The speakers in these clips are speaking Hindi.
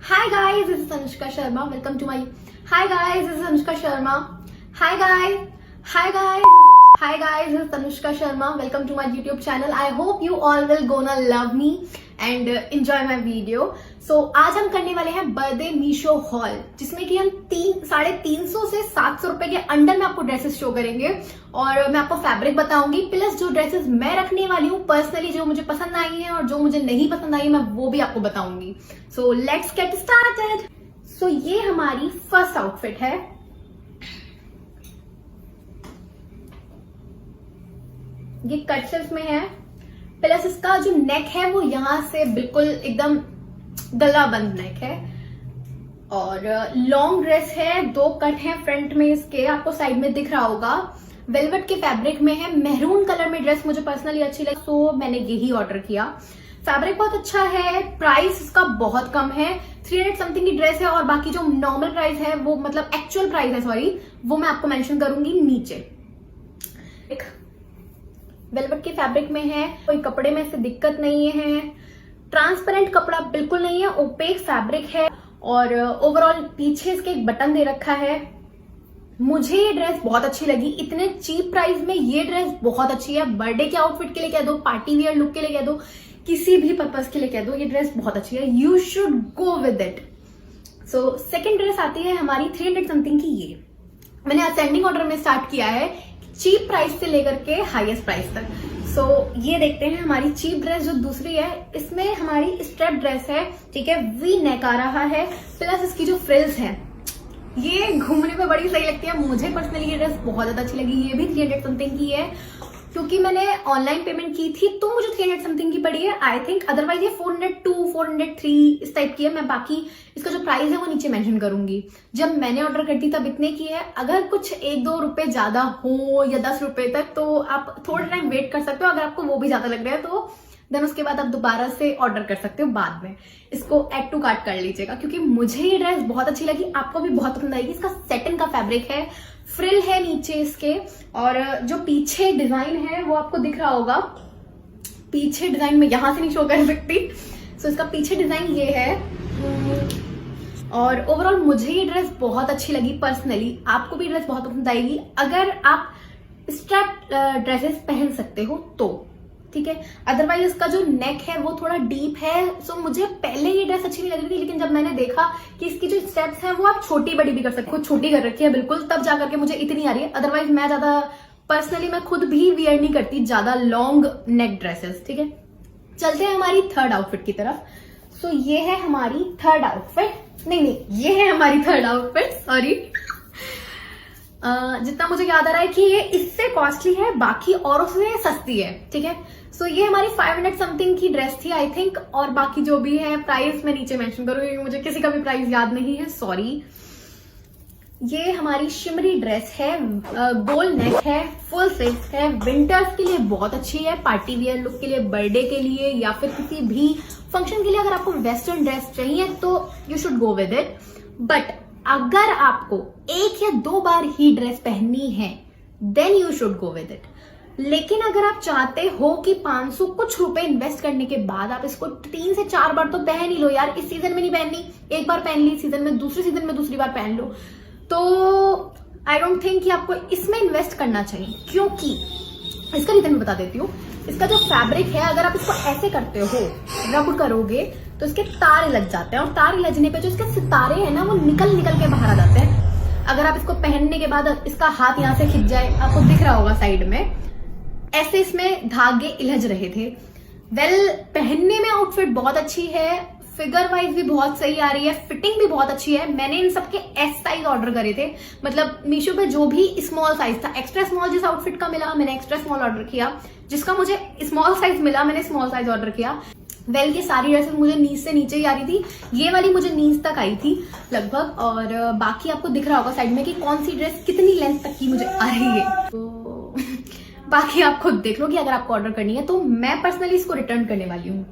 Hi guys, this is Anushka Sharma. Welcome to my. Hi guys, this is Anushka Sharma. Hi guys. Hi guys. Hi guys, this is Anushka Sharma. Welcome to my YouTube channel. I hope you all will gonna love me and enjoy my video. So आज हम करने वाले हैं बर्थडे मीशो हॉल, जिसमें कि हम 350 से 700 रुपए के अंडर में आपको ड्रेसेस शो करेंगे और मैं आपको फैब्रिक बताऊंगी, प्लस जो ड्रेसेस मैं रखने वाली हूँ पर्सनली, जो मुझे पसंद आई है और जो मुझे नहीं पसंद आई मैं वो भी आपको बताऊंगी. So let's get started. So ये हमारी फर्स्ट आउटफिट है. ये कट स्लीव्स में है, प्लस इसका जो नेक है वो यहां से बिल्कुल एकदम गला बंद नेक है और लॉन्ग ड्रेस है. 2 कट है फ्रंट में इसके, आपको साइड में दिख रहा होगा. वेलवेट के फैब्रिक में है, मेहरून कलर में ड्रेस मुझे पर्सनली अच्छी लगी तो मैंने यही ऑर्डर किया. फैब्रिक बहुत अच्छा है, प्राइस इसका बहुत कम है, 300 समथिंग की ड्रेस है और बाकी जो नॉर्मल प्राइस है वो मतलब एक्चुअल प्राइस है सॉरी, वो मैं आपको मेंशन करूंगी नीचे. वेलवेट के फैब्रिक में है, कोई कपड़े में से दिक्कत नहीं है, ट्रांसपेरेंट कपड़ा बिल्कुल नहीं है, ओपेक फैब्रिक है और ओवरऑल पीछे इसके एक बटन दे रखा है. मुझे ये ड्रेस बहुत अच्छी लगी. इतने चीप प्राइस में ये ड्रेस बहुत अच्छी है. बर्थडे के आउटफिट के लिए कह दो, पार्टी वियर लुक के लिए कह दो, किसी भी पर्पज के लिए कह दो, ये ड्रेस बहुत अच्छी है. You should go with it. So second dress आती है हमारी 300 समथिंग की. ये मैंने असेंडिंग ऑर्डर में स्टार्ट किया है, चीप प्राइस से लेकर के हाईएस्ट प्राइस तक. सो ये देखते हैं हमारी चीप ड्रेस जो दूसरी है. इसमें हमारी स्ट्रेप ड्रेस है, ठीक है, वी नेक आ रहा है, प्लस इसकी जो फ्रिल्स है ये घूमने पे बड़ी सही लगती है. मुझे पर्सनली ये ड्रेस बहुत ज्यादा अच्छी लगी. ये भी 300 समथिंग की है, क्योंकि मैंने ऑनलाइन पेमेंट की थी तो मुझे 300 समथिंग की पड़ी है आई थिंक. अदरवाइज ये 402 403 इस टाइप की है. मैं बाकी इसका जो प्राइस है वो नीचे मेंशन करूंगी. जब मैंने ऑर्डर कर दी तब इतने की है. अगर कुछ 1-2 रुपए ज्यादा हो या 10 रुपए तक तो आप थोड़ा टाइम वेट कर सकते हो. अगर आपको वो भी ज्यादा लग रहा है तो देन उसके बाद आप दोबारा से ऑर्डर कर सकते हो बाद में. इसको एड टू कार्ट कर लीजिएगा, क्योंकि मुझे ये ड्रेस बहुत अच्छी लगी, आपको भी बहुत पसंद आएगी. इसका सेटिन का फैब्रिक है, फ्रिल है नीचे इसके और जो पीछे डिजाइन है वो आपको दिख रहा होगा. पीछे डिजाइन में यहां से नहीं शो कर सकती. सो इसका पीछे डिजाइन ये है और ओवरऑल मुझे ये ड्रेस बहुत अच्छी लगी पर्सनली. आपको भी ड्रेस बहुत पसंद आएगी अगर आप स्ट्रैप ड्रेसेस पहन सकते हो तो, ठीक है. अदरवाइज इसका जो नेक है वो थोड़ा डीप है. सो मुझे पहले ये ड्रेस अच्छी नहीं लग रही थी, लेकिन जब मैंने देखा कि इसकी जो स्टेप्स हैं वो आप छोटी बड़ी भी कर सकते हो, छोटी कर रखी है बिल्कुल, तब जाकर के मुझे इतनी आ रही है. अदरवाइज मैं ज्यादा पर्सनली मैं खुद भी वियर नहीं करती ज्यादा लॉन्ग नेक ड्रेसेस, ठीक है. चलते हैं हमारी थर्ड आउटफिट की तरफ. सो ये है हमारी थर्ड आउटफिट, नहीं ये है हमारी थर्ड आउटफिट, सॉरी. जितना मुझे याद आ रहा है कि ये इससे कॉस्टली है, बाकी औरों से सस्ती है, ठीक है. सो ये हमारी 500 समथिंग की ड्रेस थी आई थिंक, और बाकी जो भी है प्राइस मैं नीचे मेंशन करूंगी, मुझे किसी का भी प्राइस याद नहीं है, सॉरी. ये हमारी शिमरी ड्रेस है, गोल नेक है, फुल स्लीव है, विंटर्स के लिए बहुत अच्छी है, पार्टी वियर लुक के लिए, बर्थडे के लिए या फिर किसी भी फंक्शन के लिए. अगर आपको वेस्टर्न ड्रेस चाहिए तो you should go with it. But अगर आपको 1 या 2 बार ही ड्रेस पहननी है then you should go with it. लेकिन अगर आप चाहते हो कि 500 कुछ रुपए इन्वेस्ट करने के बाद आप इसको 3 से 4 बार तो पहन ही लो यार. इस सीजन में नहीं पहननी, एक बार पहन ली सीजन में, दूसरे सीजन में दूसरी बार पहन लो, तो आई डोंट थिंक कि आपको इसमें इन्वेस्ट करना चाहिए. क्योंकि इसका रीजन मैं बता देती हूँ. इसका जो फैब्रिक है, अगर आप इसको ऐसे करते हो, रब करोगे तो इसके तारे लग जाते हैं और तारे लगने पे जो इसके सितारे हैं ना वो निकल के बाहर आ जाते हैं. अगर आप इसको पहनने के बाद इसका हाथ यहाँ से खिंच जाए, आपको दिख रहा होगा साइड में ऐसे इसमें धागे इलझ रहे थे. पहनने में आउटफिट बहुत अच्छी है, फिगर वाइज भी बहुत सही आ रही है, फिटिंग भी बहुत अच्छी है. मैंने इन सबके एस साइज ऑर्डर करे थे, मतलब मीशो पे जो भी स्मॉल साइज था, एक्स्ट्रा स्मॉल जिस आउटफिट का मिला मैंने एक्स्ट्रा स्मॉल ऑर्डर किया, जिसका मुझे स्मॉल साइज मिला मैंने स्मॉल साइज ऑर्डर किया. ये सारी ड्रेसेस मुझे नीज से नीचे ही आ रही थी, ये वाली मुझे नीज तक आई थी लगभग, और बाकी आपको दिख रहा होगा साइड में कि कौन सी ड्रेस कितनी लेंथ तक की मुझे आ रही है. तो बाकी आप खुद देख लो कि अगर आपको ऑर्डर करनी है तो. मैं पर्सनली इसको रिटर्न करने वाली हूँ.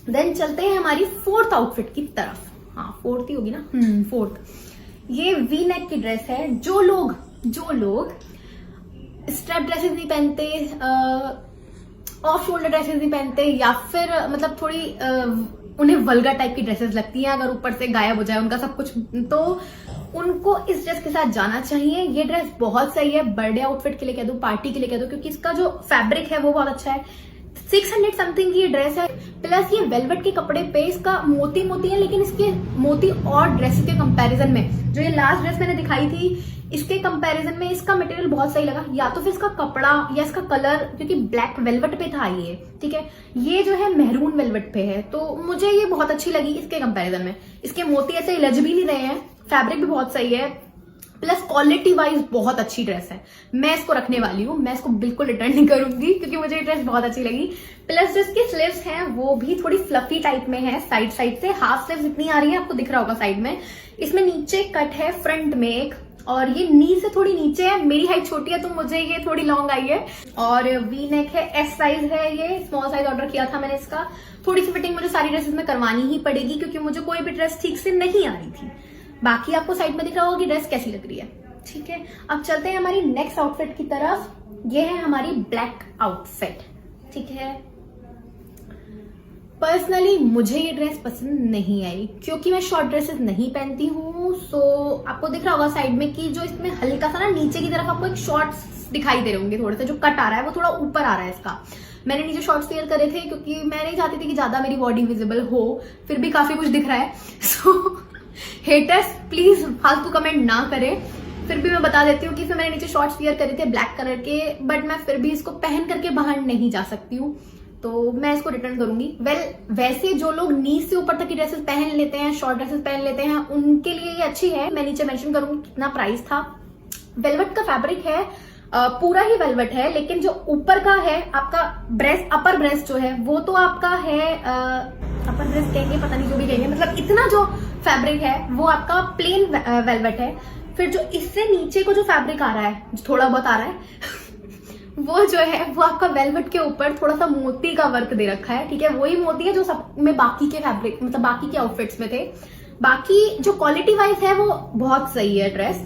देन चलते हैं हमारी फोर्थ आउटफिट की तरफ. हाँ फोर्थ ही होगी ना, फोर्थ. ये वी नेक की ड्रेस है. जो लोग स्ट्रैप ड्रेसेस नहीं पहनते, ऑफ शोल्डर ड्रेसेस नहीं पहनते, या फिर मतलब थोड़ी उन्हें वल्गर टाइप की ड्रेसेस लगती हैं, अगर ऊपर से गायब हो जाए उनका सब कुछ, तो उनको इस ड्रेस के साथ जाना चाहिए। ये ड्रेस बहुत सही है, बर्थडे आउटफिट के लिए कह दो, पार्टी के लिए कह दो, क्योंकि इसका जो फैब्रिक है वो बहुत अच्छा है। 600 समथिंग की ये ड्रेस है, प्लस ये वेलवेट के कपड़े पे इसका मोती मोती है, लेकिन इसके मोती और ड्रेस के कंपैरिजन में, जो ये लास्ट ड्रेस मैंने दिखाई थी इसके कंपैरिजन में इसका मटेरियल बहुत सही लगा, या तो फिर इसका कपड़ा या इसका कलर, क्योंकि ब्लैक वेलवेट पे था ये, ठीक है, ये जो है मेहरून वेलवेट पे है, तो मुझे ये बहुत अच्छी लगी इसके कंपैरिजन में। इसके मोती ऐसे लज भी नहीं रहे हैं, फैब्रिक भी बहुत सही है, प्लस क्वालिटी वाइज बहुत अच्छी ड्रेस है। मैं इसको रखने वाली हूँ, मैं इसको बिल्कुल रिटर्न नहीं करूंगी, क्योंकि मुझे ये ड्रेस बहुत अच्छी लगी। प्लस जो इसकी स्लीव्स हैं वो भी थोड़ी फ्लफी टाइप में है, साइड साइड से हाफ स्लीव्स इतनी आ रही है, आपको दिख रहा होगा साइड में। इसमें नीचे कट है फ्रंट में एक, और ये नी से थोड़ी नीचे है, मेरी हाइट छोटी है तो मुझे ये थोड़ी लॉन्ग आई है, और वी नेक है, एस साइज है, ये स्मॉल साइज ऑर्डर किया था मैंने इसका। थोड़ी सी फिटिंग मुझे सारी ड्रेसेस में करवानी ही पड़ेगी, क्योंकि मुझे कोई भी ड्रेस ठीक से नहीं आ रही थी। बाकी आपको साइड में दिख रहा होगा कि ड्रेस कैसी लग रही है, ठीक है। अब चलते हैं हमारी नेक्स्ट आउटफिट की तरफ। ये है हमारी ब्लैक आउटफिट, ठीक है। पर्सनली मुझे ये ड्रेस पसंद नहीं आई, क्योंकि मैं शॉर्ट ड्रेसेस नहीं पहनती हूँ। सो आपको दिख रहा होगा साइड में कि जो इसमें हल्का सा ना नीचे की तरफ आपको एक शॉर्ट्स दिखाई दे रहे होंगे, थोड़े से जो कट आ रहा है वो थोड़ा ऊपर आ रहा है इसका। मैंने नीचे शॉर्ट्स वेयर करे थे, क्योंकि मैं नहीं चाहती थी कि ज्यादा मेरी बॉडी विजिबल हो, फिर भी काफी कुछ दिख रहा है। सो हेटर्स प्लीज फालतू कमेंट ना करें, फिर भी मैं बता देती हूँ कि फिर मैंने नीचे शॉर्ट्स वेयर करे थे ब्लैक कलर के, बट मैं फिर भी इसको पहन करके बाहर नहीं जा सकती हूँ, तो मैं इसको रिटर्न करूंगी। वैसे जो लोग नी से ऊपर तक की ड्रेसेस पहन लेते हैं, शॉर्ट ड्रेसेस पहन लेते हैं, उनके लिए ये अच्छी है। मैं नीचे मेंशन करूंगी कितना प्राइस था। वेलवेट का फैब्रिक है, पूरा ही वेलवेट है, लेकिन जो ऊपर का है आपका ब्रेस्ट, अपर ब्रेस्ट जो है वो तो आपका है, अपर ब्रेस्ट कहेंगे पता नहीं, जो भी कहेंगे, मतलब इतना जो फैब्रिक है वो आपका प्लेन वेलवेट है। फिर जो इससे नीचे को जो फैब्रिक आ रहा है, जो थोड़ा बहुत आ रहा है वो जो है वो आपका वेलवेट के ऊपर थोड़ा सा मोती का वर्क दे रखा है, ठीक है। वही मोती है जो सब में बाकी के फैब्रिक, मतलब बाकी के आउटफिट्स में थे। बाकी जो क्वालिटी वाइज है वो बहुत सही है ड्रेस।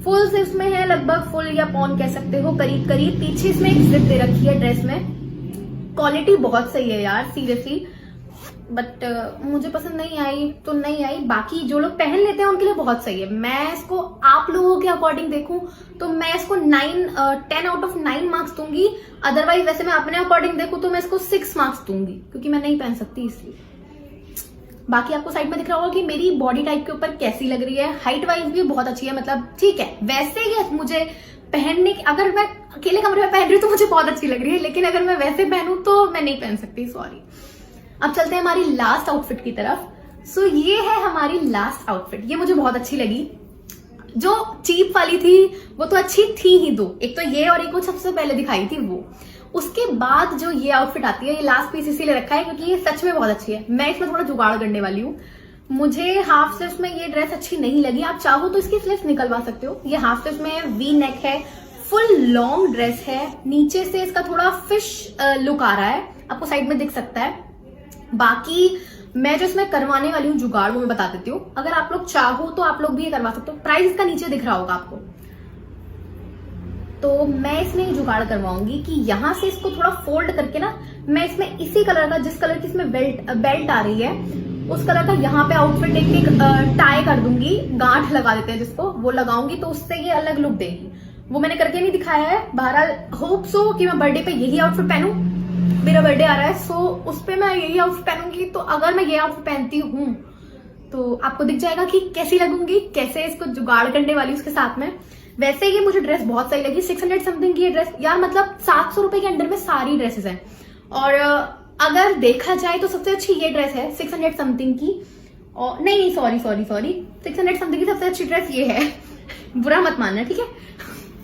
फुल से इसमें है, लगभग फुल या पॉन कह सकते हो, करीब करीब। पीछे इसमें एक जिप दे रखी है ड्रेस में। क्वालिटी बहुत सही है यार, सीरियसली, बट मुझे पसंद नहीं आई तो नहीं आई। बाकी जो लोग पहन लेते हैं उनके लिए बहुत सही है। मैं इसको आप लोगों के अकॉर्डिंग देखूं तो मैं इसको 10 आउट ऑफ 9 मार्क्स दूंगी। अदरवाइज वैसे मैं अपने अकॉर्डिंग देखूं तो मैं इसको 6 मार्क्स दूंगी, क्योंकि मैं नहीं पहन सकती इसलिए। बाकी आपको साइड में दिख रहा होगा कि मेरी बॉडी टाइप के ऊपर कैसी लग रही है। हाइट वाइज भी बहुत अच्छी है, मतलब ठीक है। वैसे ही मुझे पहनने की, अगर मैं अकेले कमरे में पहन रही हूँ तो मुझे बहुत अच्छी लग रही है, लेकिन अगर मैं वैसे पहनूं तो मैं नहीं पहन सकती, सॉरी। अब चलते हैं हमारी लास्ट आउटफिट की तरफ। सो ये है हमारी लास्ट आउटफिट, ये मुझे बहुत अच्छी लगी। जो चीप वाली थी वो तो अच्छी थी ही दो, एक तो ये और एक वो सबसे पहले दिखाई थी वो। उसके बाद जो ये आउटफिट आती है, ये लास्ट पीस इसीलिए रखा है क्योंकि ये सच में बहुत अच्छी है। मैं इसमें थोड़ा जुगाड़ करने वाली हूँ। मुझे हाफ स्लीव्स में ये ड्रेस अच्छी नहीं लगी, आप चाहो तो इसकी स्लीव्स निकलवा सकते हो। ये हाफ स्लीव्स में वी नेक है, फुल लॉन्ग ड्रेस है, नीचे से इसका थोड़ा फिश लुक आ रहा है, आपको साइड में दिख सकता है। बाकी मैं जो इसमें करवाने वाली हूँ जुगाड़ वो मैं बता देती हूँ। अगर आप लोग चाहो तो आप लोग भी ये करवा सकते हो। प्राइस इसका नीचे दिख रहा होगा आपको। तो मैं इसमें ये जुगाड़ करवाऊंगी कि यहाँ से इसको थोड़ा फोल्ड करके ना, मैं इसमें इसी कलर का, जिस कलर की इसमें बेल्ट आ रही है उस कलर का यहाँ पे आउटफिट एक टाई कर दूंगी, गांठ लगा देते हैं जिसको, वो लगाऊंगी तो उससे ये अलग लुक देगी। वो मैंने करके नहीं दिखाया है। बहरहाल होप सो कि मैं बर्थडे पे यही आउटफिट पहनूं। मेरा बर्थडे आ रहा है, सो उस पे मैं यही आउटफिट पहनूंगी। तो अगर मैं ये आउटफिट पहनती हूँ तो आपको दिख जाएगा कि कैसी लगूंगी, कैसे इसको जुगाड़ करने वाली उसके साथ में। वैसे ये मुझे ड्रेस बहुत सही लगी। 600 समथिंग की ये ड्रेस, यार मतलब 700 रुपए के अंडर में सारी ड्रेसेस हैं। और अगर देखा जाए तो सबसे अच्छी ये ड्रेस है 600 समथिंग की। और नहीं सॉरी 600 समथिंग की सबसे अच्छी ड्रेस ये है बुरा मत मानना, ठीक है।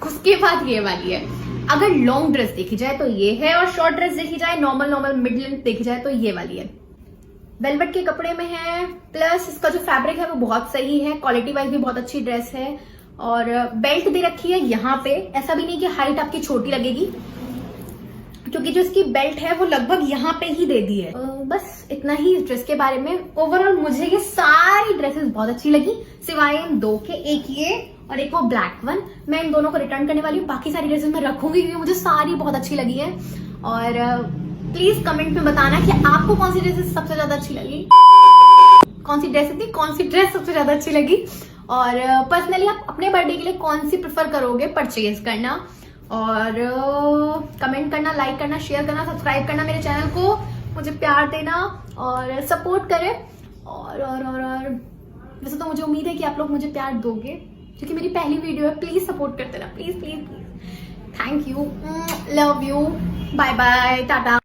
उसके बाद ये वाली है। अगर लॉन्ग ड्रेस देखी जाए तो ये है, और शॉर्ट ड्रेस देखी जाए, नॉर्मल मिड लेंथ देखी जाए तो ये वाली है। वेलवेट के कपड़े में है, प्लस इसका जो फैब्रिक है वो बहुत सही है, क्वालिटी वाइज भी बहुत अच्छी ड्रेस है। और बेल्ट दे रखी है यहाँ पे। ऐसा भी नहीं कि हाइट आपकी छोटी लगेगी, क्योंकि जो इसकी बेल्ट है वो लगभग यहाँ पे ही दे दी है। बस इतना ही इस ड्रेस के बारे में। ओवरऑल मुझे ये सारी ड्रेसेस बहुत अच्छी लगी, सिवाय इन दो के, एक ये और एक वो ब्लैक वन। मैं इन दोनों को रिटर्न करने वाली हूँ। बाकी सारी ड्रेसेस मैं रखूंगी क्योंकि मुझे सारी बहुत अच्छी लगी है। और प्लीज कमेंट में बताना कि आपको कौन सी ड्रेस सबसे ज्यादा अच्छी लगी, कौन सी ड्रेस सबसे ज्यादा अच्छी लगी, और पर्सनली आप अपने बर्थडे के लिए कौन सी प्रेफर करोगे परचेज करना। और कमेंट करना, लाइक करना, शेयर करना, सब्सक्राइब करना मेरे चैनल को, मुझे प्यार देना और सपोर्ट करें। और वैसे तो मुझे उम्मीद है कि आप लोग मुझे प्यार दोगे, क्योंकि मेरी पहली वीडियो है। प्लीज सपोर्ट करते रहना, please please please. Thank you, love you, bye bye, Tata.